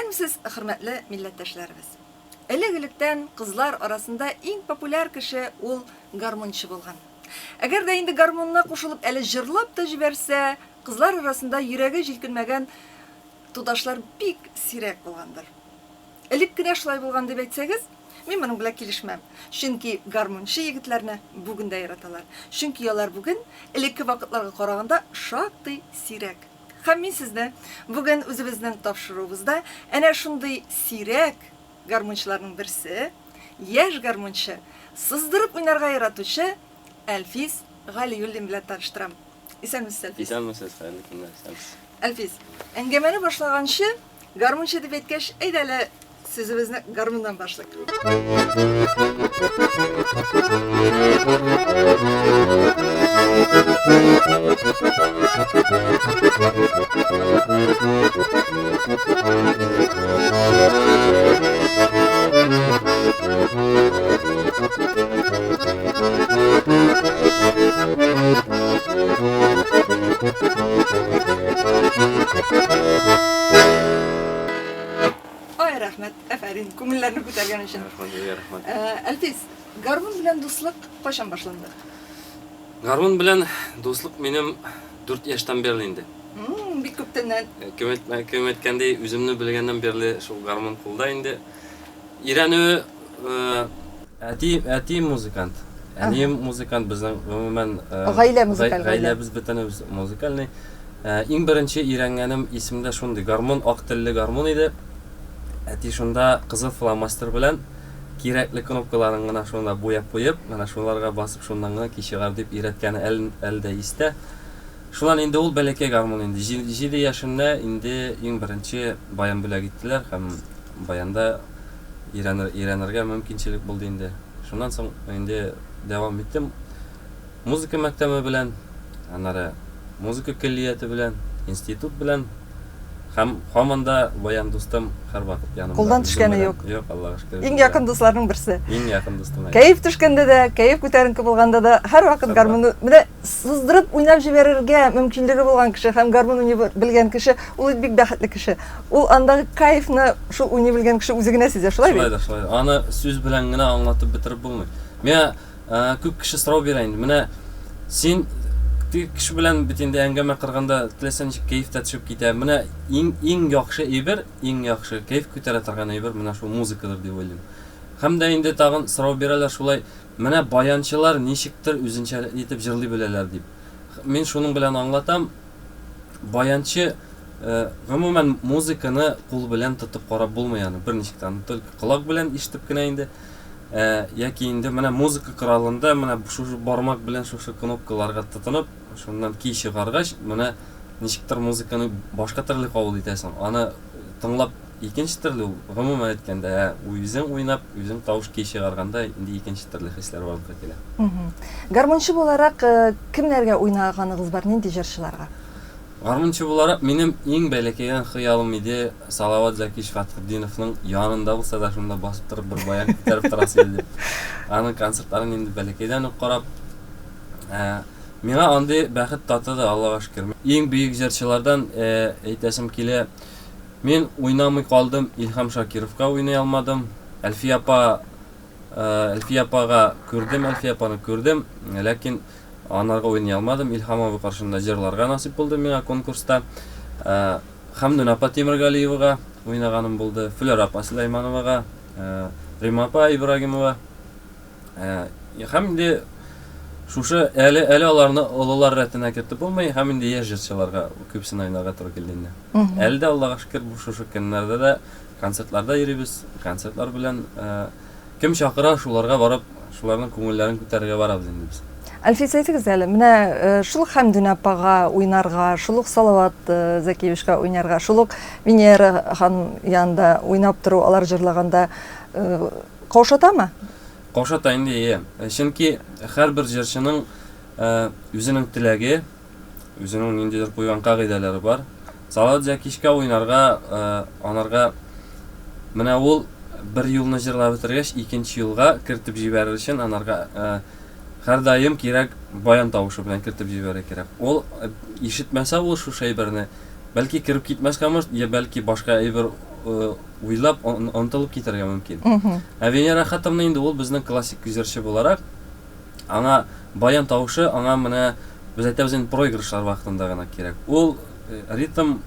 Беләмсез, хөрмәтле милләттәшләребез. Элек-электән кызлар арасында иң популяр кеше ул гармончы булган. Әгәр дә инде гармонна кушылып әле җырлап та җибәрсә, кызлар арасында йөрәге җилкенмәгән туташлар бик сирәк булгандыр. Элек кенә шулай булган дип әйтсәгез, мин моның белән килешмәм. Чөнки гармончы егетләрне бүген дә яраталар. Чөнки алар бүген элекке вакытларга караганда шактый сирәк. Һәм мин сезне бүген үзебезнең тапшыруыбызда әнә шундый сирәк гармончыларның берсе, яшь гармончы, сыздырып уйнарга яратучы Әлфис Галиуллин белән таныштырам. Исәнмесез, Әлфис? Исәнмесез, хәерле көннәр. Әлфис, әңгәмәне башлаганчы, гармончы дип әйткәч, әйдә әле сүзебезне гармоннан башлыйк. Ай, рәхмәт, афәрин, күңелләрне күтәргән өчен. Рәхмәт. Әлфис, гармон белән дуслык кайчан башланды? Гармон белән дуслык минем 4 яшьтән бирле инде. Бик күптәннән. Кем әйткәндәй, үземне белгәннән бирле шул гармон кулда инде. Өйрәнү әти музыкант. Әни музыкант, безнең гомумән Гаилә музыкаль. Гаиләбез бөтенебез музыкальный. Иң беренче өйрәнгәнем исемдә шундый гармон, ак телле гармон иде. Әти шунда кызыл фломастер белән кирәкле кнопкаларын гына шунда буяп куеп, менә шуларга басып шуннан гына кичегәр дип өйрәткәне әлдә истә. Шулан инде ул бәләкәй гармон инде 7 яшендә инде иң беренче баян бүләк иттеләр һәм баянда өйрәнергә мөмкинчелек булды инде. Шуннан соң инде дәвам иттем. Музыка мәктәбе белән, аннары музыка көллияте белән, институт белән һәм һаманда баян дустым һәрвакыт янымда. Кулдан төшкәне юк. Юк, Аллага шөкер. Иң якын дусларның берсе. Иң якын дустым. Кәеф төшкәндә дә, кәеф күтәренке булганда да һәрвакыт гармонны менә сыздырып уйнап җибәрергә мөмкинлеге булган кеше һәм гармон уйный белгән кеше, ул бик бәхетле кеше. Ул андагы кайфны шул уйный белгән кеше үзе генә сизә, шулай бит? Шулай. Аны сүз белән генә аңлатып бетереп булмый. Миңа күп кеше сорау бирә инде. Менә син кеше белән бит инде әңгәмә кырганда теләсә ничек кәефтә төшеп китә. Менә иң яхшы әйбер, иң яхшы кәеф күтәрә торган әйбер менә шул музыкадыр дип уйлыйм. Һәм дә инде тагын сорау бирәләр шулай, менә баянчылар ничектер үзенчә итеп җырлый беләләр дип. Мин шуның белән аңлатам. Баянчы гомумән музыканы кул белән тотып карап булмый аны. Берничектән только колак белән ишетеп кенә инде. Яки инде менә музыка коралында менә шушы бармак белән шушы кнопкаларга тотынып, шуннан ки чыгаргач, менә ничектер музыканы башка төрле кабул итәсең. Аны тыңлап икенче төрле гомумән әйткәндә, үзең уйнап, үзең тавыш ки чыгарганда инде икенче төрле хисләр барлыкка килә. Гармончы буларак кемнәргә уйнаганыгыз бар, нинди җырчыларга? Гармончы буларак минем иң бәләкәй хыялым иде Салават Закиш Фатхетдиновның янында булса да шунда басып торып бер баян күтәреп торасы иде. Аның концертларын инде бәләкәйдән үк карап, миңа андый бәхет татыды, Аллага шөкер. Иң бөек җырчылардан әйтәсем килә. Мин уйнамый калдым, Илһам Шакировка уйный алмадым. Әлфия апага күрдем, ләкин анарга уйный алмадым. Илһам апа каршында җырларга насип булды миңа конкурста. Хамдун апа Тимергалиевага уйнаганым булды, Флёр апа Сулаймановага, Рима апа Ибрагимова. Һәм инде шушы әле аларны олылар рәтенә кертеп булмый, һәм инде яшь җырчыларга күпсен уйнарга туры килде инде. Әле дә Аллага шөкер бу шушы көннәрдә дә концертларда йөрибез, концертлар белән кем чакыра шуларга барып, шуларның күңелләрен күтәрергә барабыз инде без. Әлфис, әйтегез әле, менә шул Хәмдүн апага уйнарга, шул Салават Закиевичка уйнарга, шул Венера ханым янында уйнап тору, алар җырлаганда каушатамы? Каушата инде. Чөнки һәрбер җырчының үзенең теләге, үзенең ниндидер куйган кагыйдәләре бар. Салават Закишка уйнарга, анарга менә ул бер юлны җырлап бетергәч, икенче юлга кертеп җибәрер өчен анарга һәр даим кирәк баян тавышы белән кертеп җибәрә кирәк. Ул ишетмәсә ул шушы әйберне, бәлки кирип китмәскә мөш, я бәлки башка әйбер уйлап онтылып китәргә мөмкин. Венера Хатымны инде ул безнең классик җырчы буларак, аңа баян тавышы, аңа менә без әйтәбез инде проигрышлар вакытында гына кирәк. Ул ритм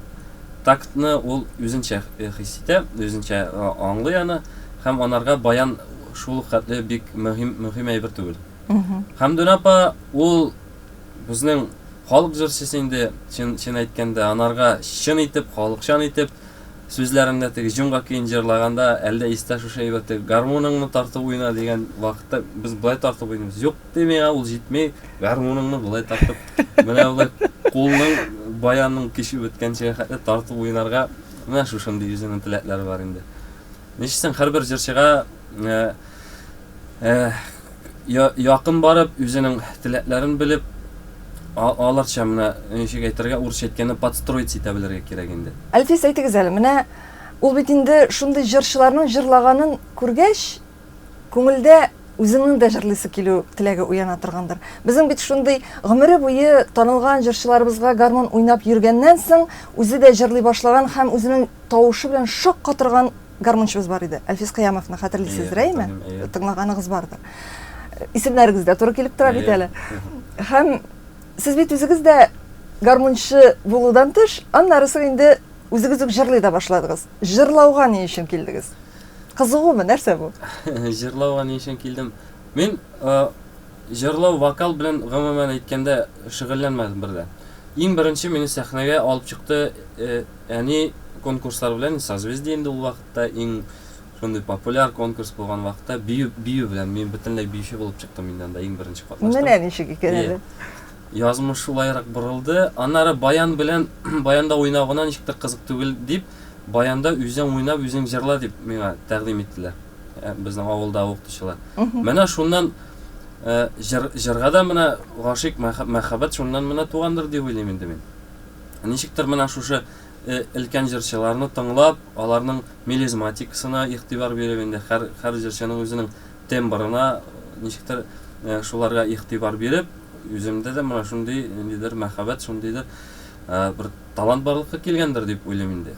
тактны ул үзенчә хис итә, үзенчә аңлый аны, һәм анарга баян шул хәтле бик мөһим әйбер түгел. Хәмдүн апа ул безнең халык җырчысы инде, чын әйткәндә, анарга чын итеп, халыкчан итеп сүзләрендә теге җомга көен җырлаганда, әлдә истә шушы әйбәте гармоныңны тартып уйна дигән вакытта без булай тартып уйныйбыз. Юк демәгә, ул җитмәй, гармоныңны булай тартып, менә ул кулның баянның кеше беткәнчә хәтле тартып уйнарга, менә шушындый үзенең теләкләре бар инде. Ничесен һәрбер җырчыга якын барып, үзенең теләкләрен белеп, аларча менә ничек әйтергә, урысча әйткәндә подстроить итә белергә кирәк инде. Әлфис, әйтегез әле, менә ул бит инде шундый җырчыларның җырлаганын күргәч, күңелдә үзенең дә җырлыйсы килү теләге уяна торгандыр. Безнең бит шундый гомере буе танылган җырчыларыбызга гармон уйнап йөргәннән соң, үзе дә җырлый башлаган һәм үзенең тавышы белән шакка торган гармончыбыз бар иде. Әлфис Кыямовны хәтерлисездер, әйме? Тыңлаганыгыз бардыр. Исемнәрегез дә туры килеп тора бит әле. Һәм сез бит үзегез дә гармончы булудан тыш, аннарысы инде үзегез үк җырлый да башладыгыз. Җырлауга ни өчен килдегез? Кызыгумы, нәрсә бу? Җырлауга ни өчен килдем? Мин җырлау вокал белән гомумән әйткәндә шөгыльләнмәдем бердә. Иң беренче мине сәхнәгә алып чыкты, яни конкурслар белән, созвездие инде ул вакытта иң шундый популяр конкурс булган вакытта бию белән мин бөтенләй биюче булып чыктым инде анда иң беренче катнаштым. Менә ничек икән әле? Язмыш шулайрак борылды. Аннары баян белән баянда уйнауына ничектер кызык түгел дип, баянда үзең уйнап, үзең җырла дип миңа тәкъдим иттеләр. Безнең авылда укытучылар. Менә шуннан җырга да менә гашыйк мәхәббәт шуннан менә тугандыр дип уйлыйм инде мин. Ничектер менә шушы өлкән җырчыларны тыңлап, аларның мелизматикасына игътибар биреп инде һәр җырчының үзенең тембрына ничектер шуларга игътибар биреп, үземдә дә менә шундый ниндидер мәхәббәт, шундыйдыр бер талант барлыкка килгәндер дип уйлыйм инде.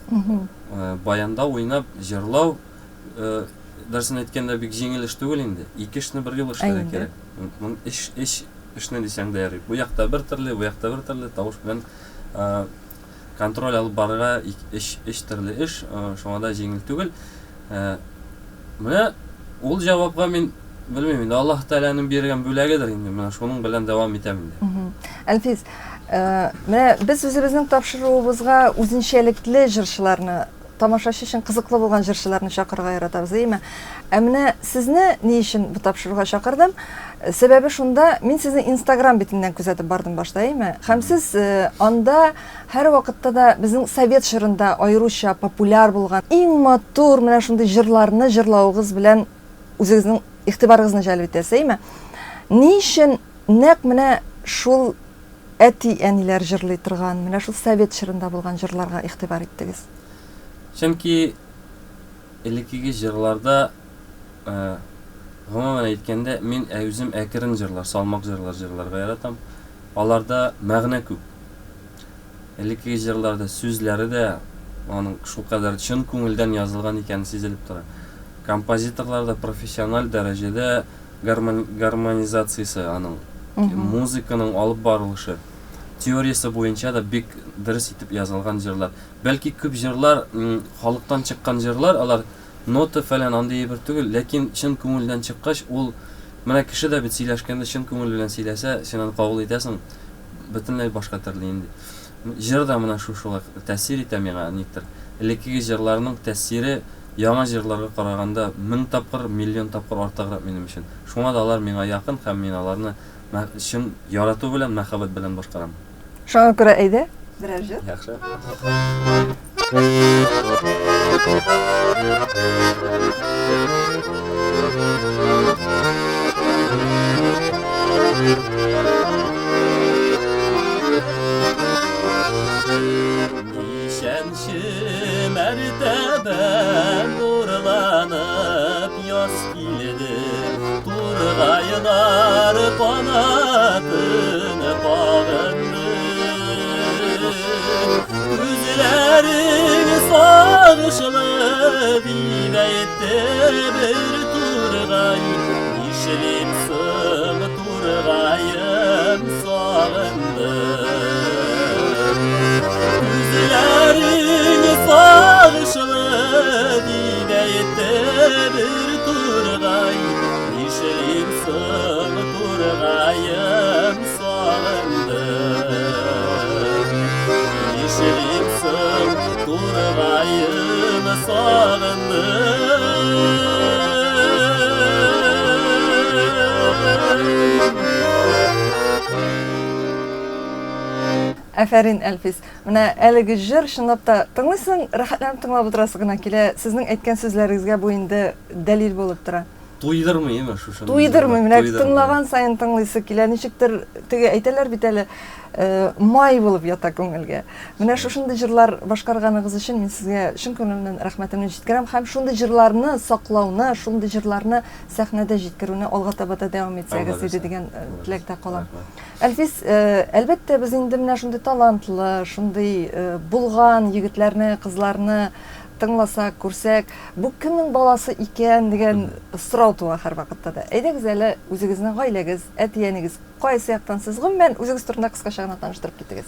Баянда уйнап җырлау дәресен әйткәндә бик җиңел эш түгел инде. Ике эшне бер юлы эшләргә кирәк. Эшне дисәң дә ярый. Бу якта бер төрле, бу якта бер төрле тавыш белән контроль алып барырга эш төрле эш, шуңа да җиңел түгел. Менә ул җавапка мин белмим инде, Аллаһ Тәгаләнең биргән бүләгедер инде, менә шуның белән дәвам итәм инде. Әлфис, менә без үзебезнең тапшыруыбызга үзенчәлекле җырчыларны, тамашачы өчен кызыклы булган җырчыларны чакырырга яратабыз, әйме? Менә сезне ни өчен бу тапшыруга чакырдым? Сәбәбе шунда, мин сезне Instagram битеннән күзәтеп бардым башта, әйме? Һәм сез анда һәр вакытта да безнең совет җырында аеруча популяр булган иң матур менә шундый җырларны җырлауыгыз белән үзегезнең игътибарыгызны җәлеп итәсез, әйме? Ни өчен нәкъ менә шул әти-әниләр җырлый торган, менә шул совет җырында булган җырларга игътибар иттегез? Чөнки элеккеге җырларда гомумән әйткәндә мин үзем әкрен җырлар, салмак җырларга яратам. Аларда мәгънә күп. Элеккеге җырларда сүзләре дә аның шулкадәр чын күңелдән язылган икән сизелеп тора. Композиторларда профессиональ дәрәҗәдә гармонизациясе, аның музыканың алып барылышы, теориясе буенча да бик дөрес итеп язылган җырлар. Бәлки күп җырлар халыктан чыккан җырлар, алар нота фәлән андый бер түгел, ләкин чын күңелдән чыккач, ул менә кеше дә бит сөйләшкәндә чын күңел белән сөйләсә, син аны кабул итәсең, бөтенләй башка төрле инде. Җыр да менә шулай тәэсир итә миңа никтер. Элеккеге җырларның тәэсире яңа җырларга караганда 1000 тапкыр, миллион тапкыр артыграк минем өчен. Шуңа да алар миңа якын һәм мин аларны чын ярату белән, мәхәббәт белән башкарам. Шуңа күрә әйдә, берәр җыр. Яхшы. Нишәнче мәртәбә нурланып яз килде, тургайлар канатын кагынды. Күзләрең сагышлы dine etti bir turgay işlim sığ turgayım sağındım Güzlerini sağışlı dine etti bir turgay işlim sığ turgayım sağındım işlim sığ turgayım Әфәрин, Әлфис. Менә әлеге җыр чынлап та тыңлыйсың, рәхәтләнеп тыңлап утырасы гына килә. Сезнең әйткән сүзләрегезгә бу инде дәлил булып тора. Туйдырмый ме шушы? Туйдырмый, менә тыңлаган сайын тыңлыйсы килә. Ничектер теге әйтәләр бит әле май булып ята күңелгә. Менә шушындый җырлар башкарганыгыз өчен мин сезгә чын күңелдән рәхмәтемне җиткерәм һәм шундый җырларны саклауны, шундый җырларны сәхнәдә җиткерүне алга таба да дәвам итсәгез иде дигән теләктә калам. Әлфис, әлбәттә без инде менә шундый талантлы, шундый булган егетләрне, кызларны тыңласак, күрсәк, бу кемнең баласы икән дигән сорау туа һәр вакытта да. Әйдәгез әле үзегезнең гаиләгез, әти-әнигез кайсы яктан сез гомумән үзегез турында кыскача гына таныштырып китегез.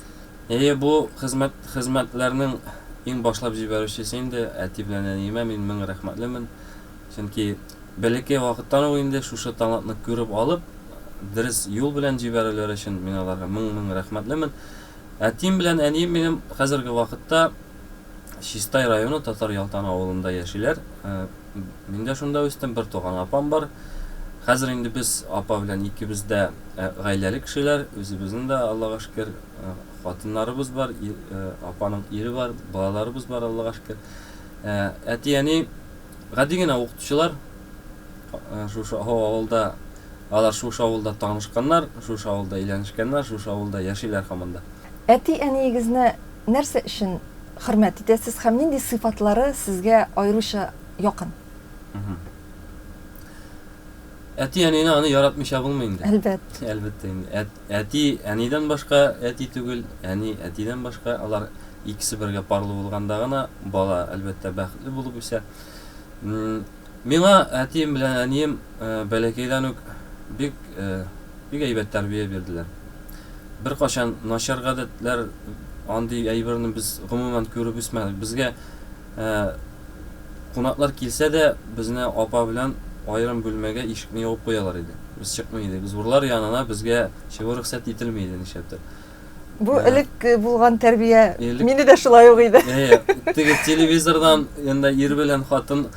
Бу хезмәтләрнең иң башлап җибәрүчесе инде әти белән әниемә мин мең рәхмәтлемен. Чөнки бәләкәй вакыттан ук инде шушы талантны күреп алып, дөрес юл белән җибәрүләр өчен мин аларга мең рәхмәтлемен. Әтим белән әнием минем хәзерге вакытта Шистай районы Татар Ялтан авылында яшиләр. Мин дә шунда үстем, бер туган апам бар. Хәзер инде без апа белән икебез дә гаиләле кешеләр, үзебезнең дә Аллага шөкер хатыннарыбыз бар, апаның ире бар, балаларыбыз бар, Аллага шөкер. Әти әни гади генә укытучылар. Шушы авылда алар шушы авылда танышканнар, шушы авылда өйләнешкәннәр, шушы авылда яшиләр һаман да. Әти-әниегезне нәрсә өчен хөрмәт итәсез һәм нинди сыйфатлары сезгә аеруча якын? Әти-әнине аны яратмыйча булмый инде. Әлбәттә инде. Әти әнидән башка әти түгел, әни әтидән башка, алар икесе бергә парлы булганда гына бала әлбәттә бәхетле булып үсә. Миңа әтием белән әнием бәләкәйдән үк бик әйбәт тәрбия бирделәр. Бер кашан начар гадәтләр андый әйберне без гомумән күреп үсмәдек. Безгә кунаклар килсә дә, безне апа белән айрым бүлмәгә ишекне ябып куялар иде. Без чыкмый идек. Зурлар янына безгә чыгу рөхсәт ителми иде нишәптер. Бу элек булган тәрбия мине дә шулай ук иде. Теге телевизордан янда ир белән хатын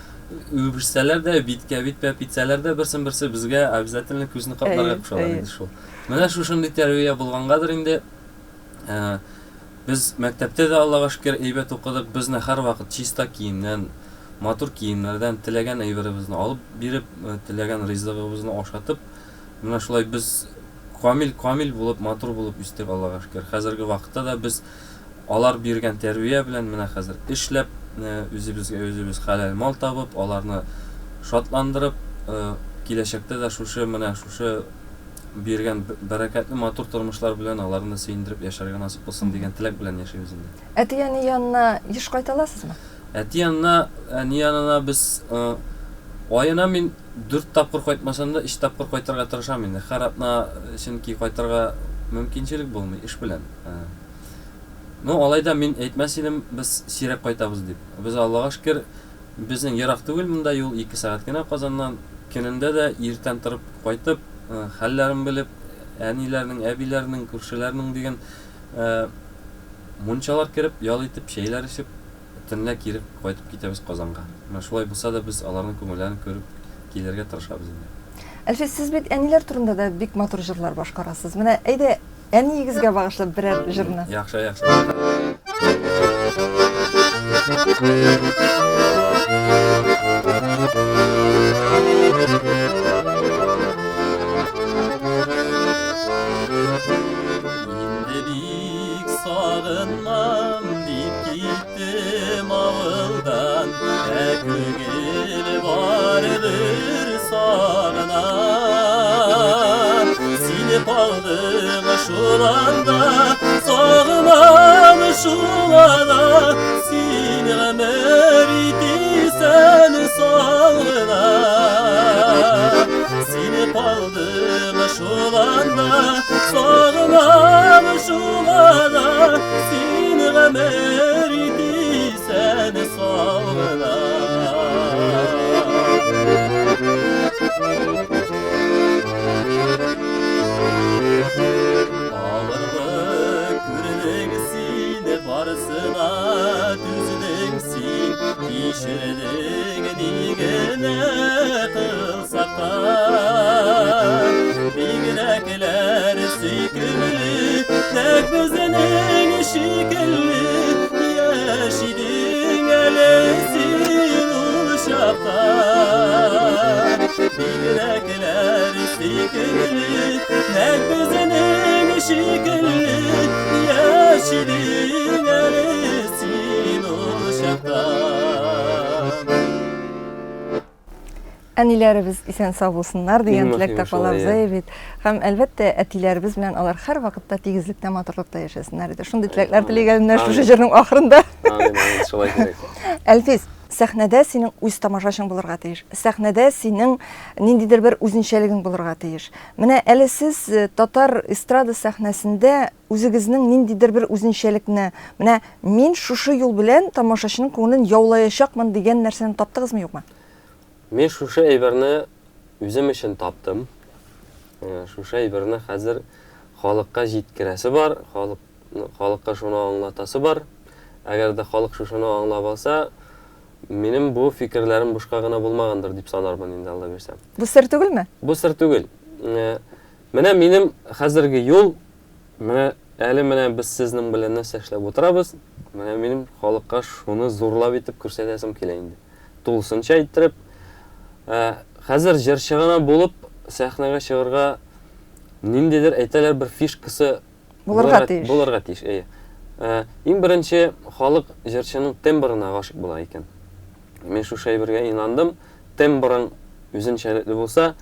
үбешсәләр дә, биткә бит пәпитсәләр дә берсен-берсе безгә обязательно күзне капларга кушалар иде шул. Менә шушындый тәрбия булгангадыр инде. Biz мәктәптә дә Аллага шөкер әйбәт укыдык. Безне һәр вакыт чиста киемнән, матур киемнәрдән теләгән әйберебезне алып биреп, теләгән ризыгыбызны ашатып, менә шулай без камил булып, матур булып үстек Аллага шөкер. Хәзерге вакытта да без алар биргән тәрбия белән менә хәзер эшләп, үзебез хәләл мал табып, аларны шатландырып, киләчәктә дә шушы биргән бәрәкәтле матур тормышлар белән аларны сөендереп яшәргә насыйп булсын дигән теләк белән яшәйбез инде. Әти-әни янына еш кайталасызмы? Әти янына, әни янына без аена мин 4 тапкыр кайтмасам да 3 тапкыр кайтырга тырышам инде. Һәр атна чөнки кайтырга мөмкинчелек булмый эш белән. Алайда мин әйтмәс идем, без сирәк кайтабыз дип. Без Аллага шөкер, безнең ерак түгел монда юл 2 сәгать кенә Казаннан. Көнендә дә иртән торып кайтып, хәлләрен белеп, әниләрнең, әбиләрнең, күршеләрнең дигән мунчалар киреп, ял итеп, шәйләр ичеп, төнлә кире кайтып китәбез Казанга. Менә шулай булса да без аларның күңелләрен күреп килергә тырышабыз инде. Әлфис, сез бит әниләр турында да бик матур җырлар башкарасыз. Менә әйдә әниегезгә багышлап берәр җырны. Яхшы. Sağınmam deyip gittim avıldan, Köngül vardır sağına. Silip aldım şulanda, sağınam şulana. Seni ömer iti Kaldık şulanda, sağlam şulada, seni ömerdi seni sağla. Ağırlık kürdüksün, varsına düzdüksün, işirdin digene kılsaktan. Bilginekler sükülü, tek bizinin şüküllü, yaşidin elesin uşaktan. Bilginekler sükülü, tek bizinin şüküllü, yaşidin elesin uşaktan. Әниләребез исән сау булсыннар дигән Мин теләктә мөһим шулай, калабыз бит. Һәм әлбәттә әтиләребез белән алар һәр вакытта тигезлектә, матурлыкта яшәсеннәр иде. Шундый теләкләр теләгән менә шушы җырның ахырында. Амин, шулай кирәк. Әлфис, сәхнәдә синең үз тамашачың булырга тиеш. Сәхнәдә синең ниндидер бер үзенчәлегең булырга тиеш. Менә әле сез татар эстрада сәхнәсендә үзегезнең ниндидер бер үзенчәлекне, менә мин шушы юл белән тамашачының күңелен яулаячакмын дигән нәрсәне таптыгызмы, юкмы? Мен шушы әйберне үзем өчен таптым. Шушы әйберне хәзер халыкка җиткерәсе бар, халыкка шуны аңлатасы бар. Әгәр дә халык шушыны аңлап алса, минем бу фикерләрем бушка гына булмагандыр дип санармын инде, Алла бирсә. Бу сер түгелме? Бу сер түгел. Менә минем хәзерге юл, менә әле менә без сезнең белән нәрсә эшләп утырабыз. Менә минем халыкка шуны зурлап итеп күрсәтәсем килә инде. Тулысынча иттереп, хәзер җырчы гына булып сәхнәгә чыгарга ниндидер әйтәләр бер фишкасы Булырга тиеш. Иң беренче халык җырчының тембрына гашык була икән. Мен шушы әйбергә инандым. Тембрың үзенчәлекле булса,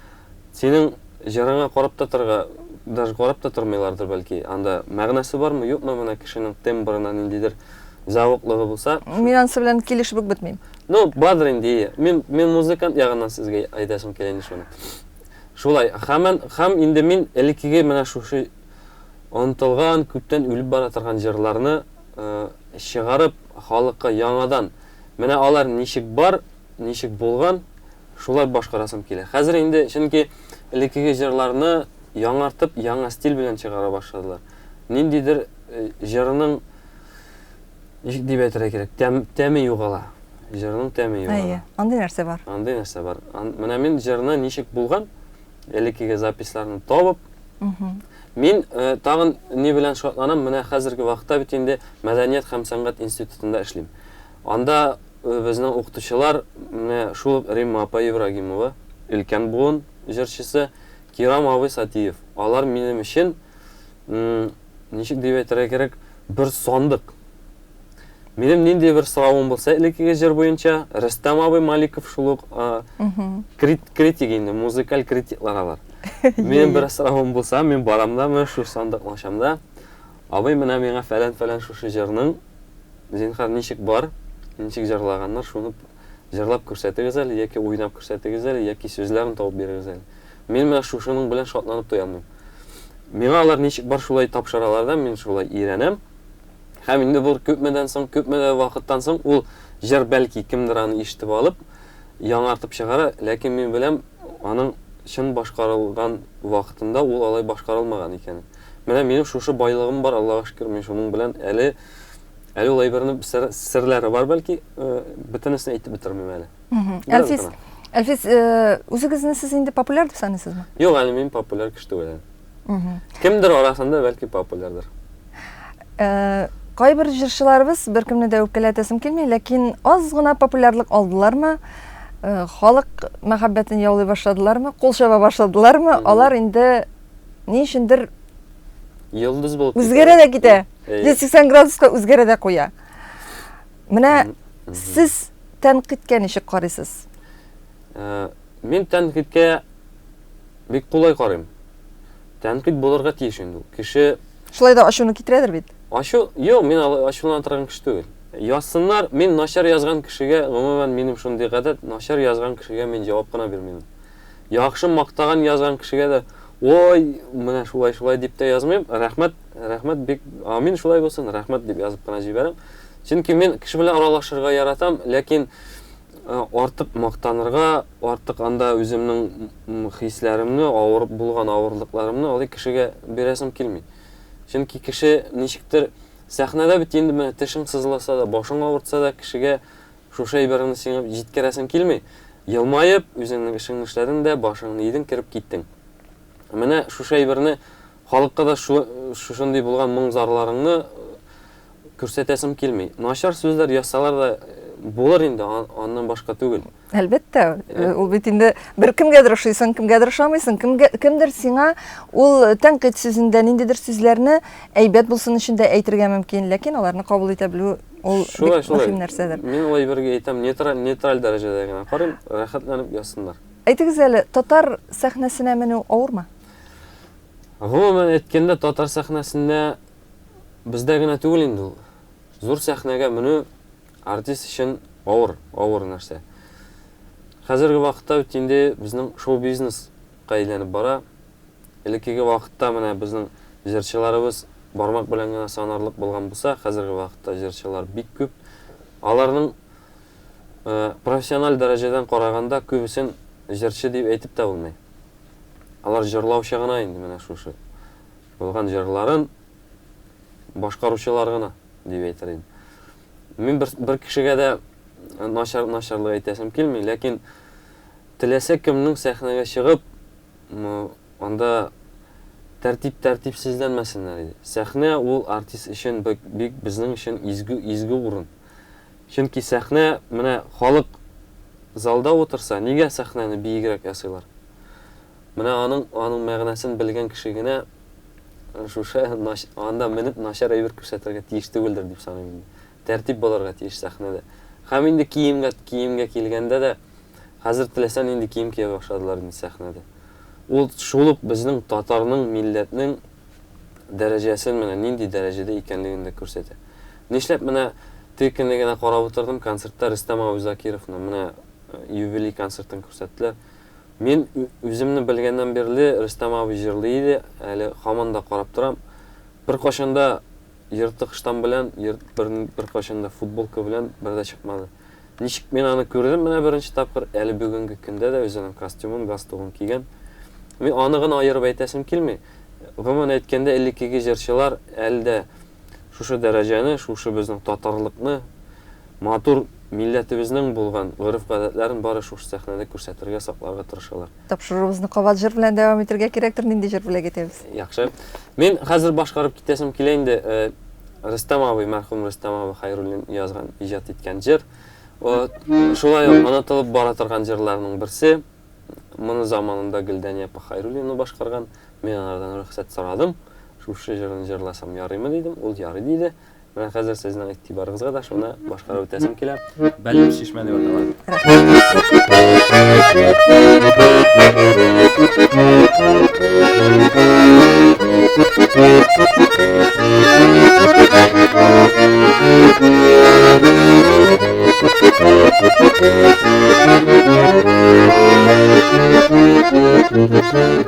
синең җырыңа карап та торга, даже карап та тормыйлардыр бәлки. Анда мәгънәсе бармы, юкмы менә кешенең тембрына ниндидер завуклыгы булса. Мин ансы белән килешеп бетмим. Ну, бадыр инде. Мен музыкант ягыннан сезгә әйтәсем килә инде шуны. Шулай, һәм инде мин элеккеге менә шушы онытылган, күптән үлеп бара торган җырларны чыгарып халыкка яңадан менә алар ничек бар, ничек булган, шулай башкарасым килә. Хәзер инде чөнки элеккеге җырларны яңартып, яңа стиль белән чыгара башладылар. Ниндидер җырның ничек дип әйтергә кирәк, тәме югала. Җырның тәме югала. Андый нәрсә бар. Андый нәрсә бар. Менә мин җырны ничек булган, элеккеге записларны табып, мин тагын ни белән шатланам, менә хәзерге вакытта бит инде Мәдәният һәм сәнгать институтында эшлим. Анда безнең укытучылар менә шул Римма апа Ибрагимова, өлкән буын җырчысы, Кирам абый Сатиев. Алар минем өчен ничек дип әйтергә кирәк, бер сандык. Минем нинди бер сорауым булса, элеккеге җыр буенча Рөстәм абый Маликов шул ук критик инде, музыкаль критиклар алар. Минем бер сорауым булса, мин барамда, мен шу сандыкны ачамда, абый менә миңа фәлән шушы җырның зинһар ничек бар, ничек җырлаганнар, шуны җырлап күрсәтегез әле, яки уйнап күрсәтегез әле, яки сүзләрен табып бирегез әле. Мин менә шушының белән шатланып тояммын. Миңа алар ничек бар шулай тапшыралар да, мин шулай өйрәнәм. Һәм инде бу күпмедән вакыттан соң ул җыр бәлки кемдер аны ишетеп алып, яңартып чыгара, ләкин мин беләм, аның чын башкарылган вакытында ул алай башкарылмаган икән. Менә минем шушы байлыгым бар, Аллага шөкер, мин шуның белән әле ул әйберне серләре бар, бәлки бөтенесен әйтеп бетермим әле. Әлфис, үзегезне сез инде популяр дип саныйсызмы? Юк, әле мин популяр кеше түгел. Кемдер арасында бәлки популярдыр. Кайбер җырчыларыбыз беркемне дә үпкәләтәсем килми, ләкин аз гына популярлык алдылармы? Халык мәхәббәтен яулый башладылармы? Кул чаба башладылармы? Алар инде ни өчендер Йолдыз булып үзгәрә дә китә. 180 градуска үзгәрә дә куя. Менә сез тәнкыйтькә ничек карыйсыз? Мин тәнкыйтькә бик кулай карыйм. Тәнкыйть булырга тиеш инде. Кеше шулай да ачуны китерәдер бит. Юк, мин ачуланып торган кеше түгел. Язсыннар, мин начар язган кешегә, гомумән минем шундый гадәт, начар язган кешегә мин җавап кына бирмим. яхшы мактаган язган кешегә дә ой, менә шулай дип тә язмыйм. Рәхмәт бик амин шулай булсын, рәхмәт дип язып кына җибәрәм. Чөнки мен кеше белән аралашырга яратам, ләкин артык мактанырга, артык анда үземнең хисләремне, авыр булган авырлыкларымны алай кешегә бирәсем килми. Чөнки кеше ничектер сәхнәдә бит инде менә тешең сызласа да, башың авыртса да кешегә шушы әйберне сиңа җиткерәсең килми. Елмаеп, үзеңнең эшеңне эшләдең дә, башыңны идең, кирип киттең. Менә шушы әйберне халыкка да шушындый булган моң-зарларыңны күрсәтәсем килми. Начар сүзләр язсалар да булыр инде, аннан башка түгел. Әлбәттә, ул бит инде бер кемгәдер ошыйсың, кемгәдер ошамыйсың, кемдер сиңа ул тәнкыйть сүзендә ниндидер сүзләрне әйбәт булсын өчен дә әйтергә мөмкин, ләкин аларны кабул итә белү ул бик мөһим нәрсәдер. Мин ул әйбергә әйтәм, нейтраль дәрәҗәдә генә карыйм, рәхәтләнеп язсыннар. Әйтегез әле, татар сәхнәсенә менү авырмы? Гомумән әйткәндә, татар сәхнәсендә бездә генә түгел инде ул. Зур сәхнәгә менү артист өчен авыр нәрсә. Хәзерге вакытта бит инде безнең шоу-бизнеска әйләнеп бара. Элеккеге вакытта менә безнең җырчыларыбыз бармак белән генә санарлык булган булса, хәзерге вакытта җырчылар бик күп. Аларның профессиональ дәрәҗәдән караганда күбесен җырчы дип әйтеп тә булмый. Алар җырлаучы гына инде менә шушы. Булган җырларын башкаручылар гына дип әйтер идем. Мин бер кешегә дә начарлык әйтәсем килми, ләкин теләсә кемнең сәхнәгә чыгып, анда тәртипсезләнмәсеннәр иде. Сәхнә ул артист өчен бик безнең өчен изге урын. Чөнки сәхнә менә халык залда утырса, нигә сәхнәне биегрәк ясыйлар? Менә аның мәгънәсен белгән кеше генә шушы анда менеп начар әйбер күрсәтергә тиеш түгелдер дип саныйм. Тәртип булырга тиеш сәхнәдә. Һәм инде киемгә килгәндә дә хәзер теләсәң инде кием кия башладылар инде сәхнәдә. Ул шул ук безнең татарның милләтнең дәрәҗәсен менә нинди дәрәҗәдә икәнлеген дә күрсәтә. Нишләп менә тикенне генә карап утырдым концертта Рөстәм Абый Закировны менә юбилей концертын күрсәттеләр. Мин үземне белгәннән бирле Рөстәм Абый җырлый иде, әле һаман да карап торам. Бер кашанда йыртык штан белән, бер кашанда футболка белән бер дә чыкмады. Ничек мин аны күрдем менә беренче тапкыр, әле бүгенге көндә дә үзенең костюмын, галстугын кигән. Мин аны гына аерып әйтәсем килми. Гомумән әйткәндә, элеккеге җырчылар әле дә шушы дәрәҗәне, шушы безнең татарлыкны, матур милләтебезнең булган гореф-гадәтләрен бары шушы сәхнәдә күрсәтергә, сакларга тырышалар. Тапшырыгыбызны кабат җыр белән дәвам итәргә кирәктер, нинди җыр белән китәбез? Яхшы. Мин хәзер башкарып китәсем килә инде. Рөстәм Абый, мәрхүм Рөстәм Абый Хәйруллин язган, иҗат иткән җыр. Шулай онытылып бара торган җырларның берсе. Моны заманында Гөлдәния апа Хәйруллина башкарган. Мин анардан рөхсәт сорадым. Шушы җырны җырласам ярыймы дидем. Ул ярый диде. Менә хәзер сезнең игътибарыгызга да шуны башкарып үтәсем килә. Бәлем шишмә дип аталар.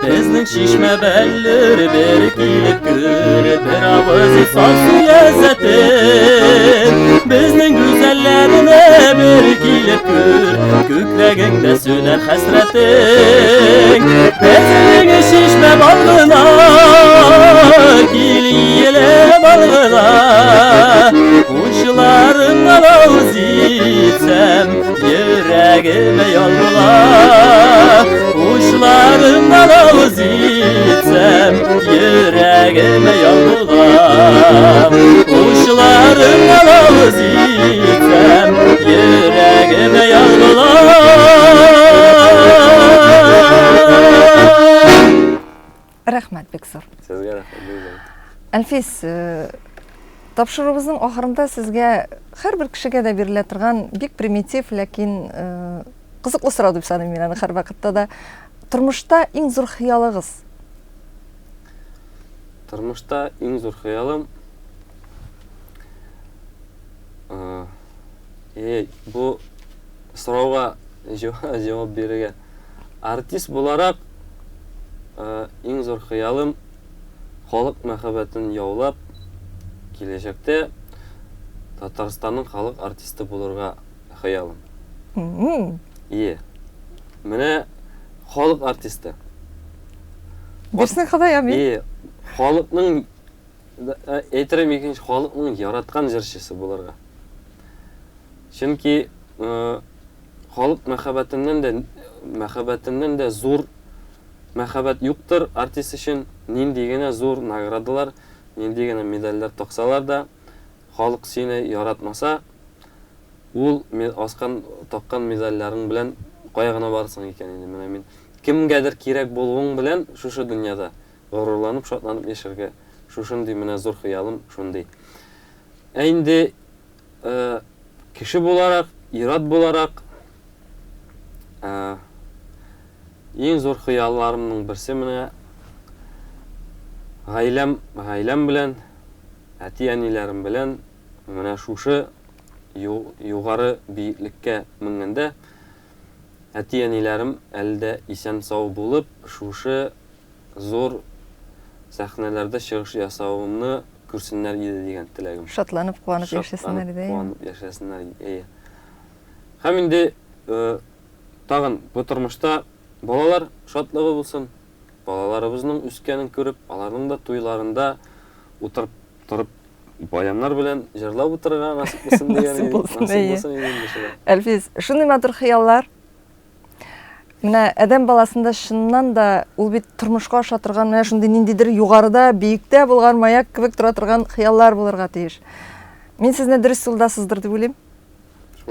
Безнең шишмә бәлләр бер килеп көр, бер авыз сасу ләззәтен. Безнең гүзәлләренә бер килеп көр, күкрәгеңдә сүнәр хәсрәтең. Безнең шишмә балгына, кил еле балгына. Учларыңа лауз итсәм, йөрәгемә ялгыла. Uçlarımda lağız itsem, yüreğime yağdılar. Uçlarımda lağız itsem, yüreğime yağdılar. Рәхмәт, бик зур. Сезгә рәхмәт. Әлфис, тапшырыгыбызның ахырында сезгә һәрбер кешегә дә бирелә торган бик примитив, ләкин кызыклы сорау дип саныйм мин аны һәр вакытта да. Тормышта иң зур хыялыгыз? Тормышта иң зур хыялым бу сорауга җавап бирергә артист буларак иң зур хыялым халык мәхәббәтен яулап киләчәктә Татарстанның халык артисты булырга хыялым. Менә халык артисты. Берсен Ходай амин. Халыкның әйтерем икенче халыкның яраткан җырчысы булырга. Чөнки халык мәхәббәтеннән дә зур мәхәббәт юктыр артист өчен. Нинди генә зур наградалар, нинди генә медальләр таксалар да, халык сине яратмаса, ул таккан медальләрең белән кая гына барсың икән инде. Менә мин кемгәдер кирәк булуың белән шушы дөньяда горурланып, шатланып яшәргә, шушындый менә зур хыялым шундый. Инде кеше буларак, ират буларак иң зур хыялларымның берсе менә гаиләм белән, әти-әниләрем белән менә шушы югары биеклеккә менгәндә әти-әниләрем әлдә исән-сау булып, шушы зур сәхнәләрдә чыгыш ясавымны күрсеннәр иде дигән теләгем. Шатланып, куанып яшәсеннәр иде. Куанып яшәсеннәр иде. Һәм инде тагын бу тормышта балалар шатлыгы булсын. Балаларыбызның үскәнен күреп, аларның да туйларында утырып баяннар белән җырлап утырырга насыйп булсын дигән. Әлфис, шундый матур хыяллар. Менә адәм баласында шуннан да ул бит тормышка аша торган, менә шундый ниндидер югарыда, биектә булган маяк кебек тора торган хыяллар булырга тиеш. Мин сезне дөрес юлдасыздыр дип уйлыйм.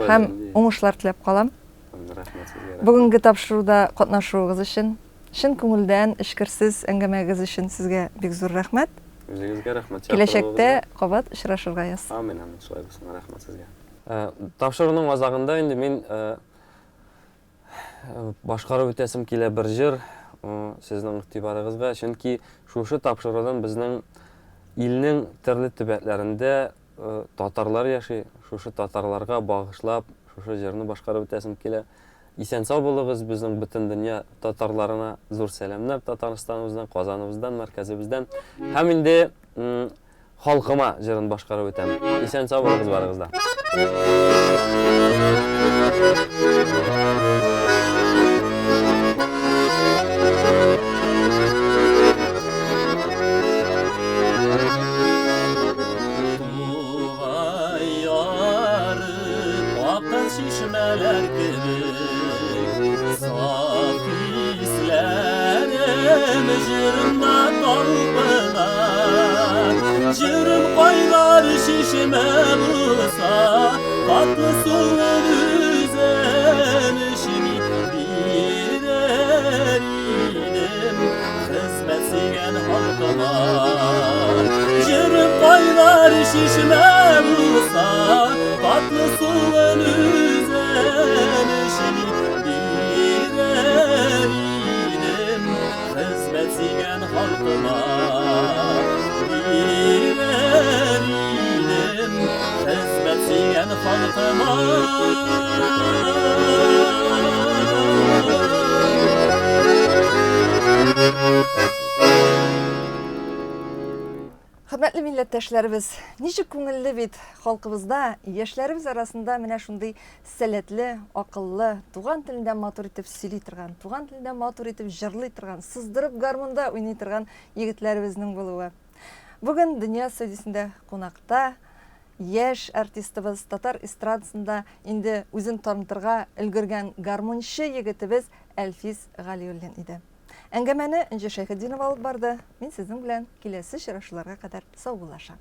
Һәм уңышлар теләп калам. Рәхмәт сезгә. Бүгенге тапшыруда катнашуыгыз өчен, чын күңелдән эшкерсез әңгәмәгез өчен сезгә бик зур рәхмәт. Үзегезгә рәхмәт. Киләчәктә кабат очрашырга яз. Амин, шулай булсын. Рәхмәт сезгә. Тапшыруның азагында инде мин башкарып үтәсем килә бер җыр сезнең игътибарыгызга, чөнки шушы тапшырудан безнең илнең төрле төбәкләрендә татарлар яши, шушы татарларга багышлап шушы җырны башкарып үтәсем килә. Исән-сау булыгыз, безнең бөтен дөнья татарларына зур сәламнар, Татарстаныбыздан, Казаныбыздан, мәркәзебездән. Һәм инде халкыма җырын башкарып үтәм. Исән-сау булыгыз барыгызда. Şişmeler gibi saf hislerim jırımda dalgılar jırım koylar şişme bulsa tatlı suyun üzenişini birer idim hizmet sigen halkıma jırım koylar şişme bulsa tatlı suyun üzenişini birer idim hizmet sigen halkıma birer idim hizmet sigen halkıma. Хөрмәтле милләттәшләребез, ничек күңелле бит халкыбызда, яшьләребез арасында менә шундый сәләтле, акыллы, туган телендә матур итеп сөйли торган, туган телендә матур итеп җырлый торган, сыздырып гармунда уйный торган егетләребезнең булуы. Бүген дөнья студиясендә кунакта яшь артистыбыз, татар эстрадасында инде үзен танытырга өлгергән гармунчы егетебез Әлфис Галиуллин иде. Әңгәмәне Энҗе Шәйхетдинова алып барды. Мин сезнең белән киләсе очрашуларга кадәр сау булашам.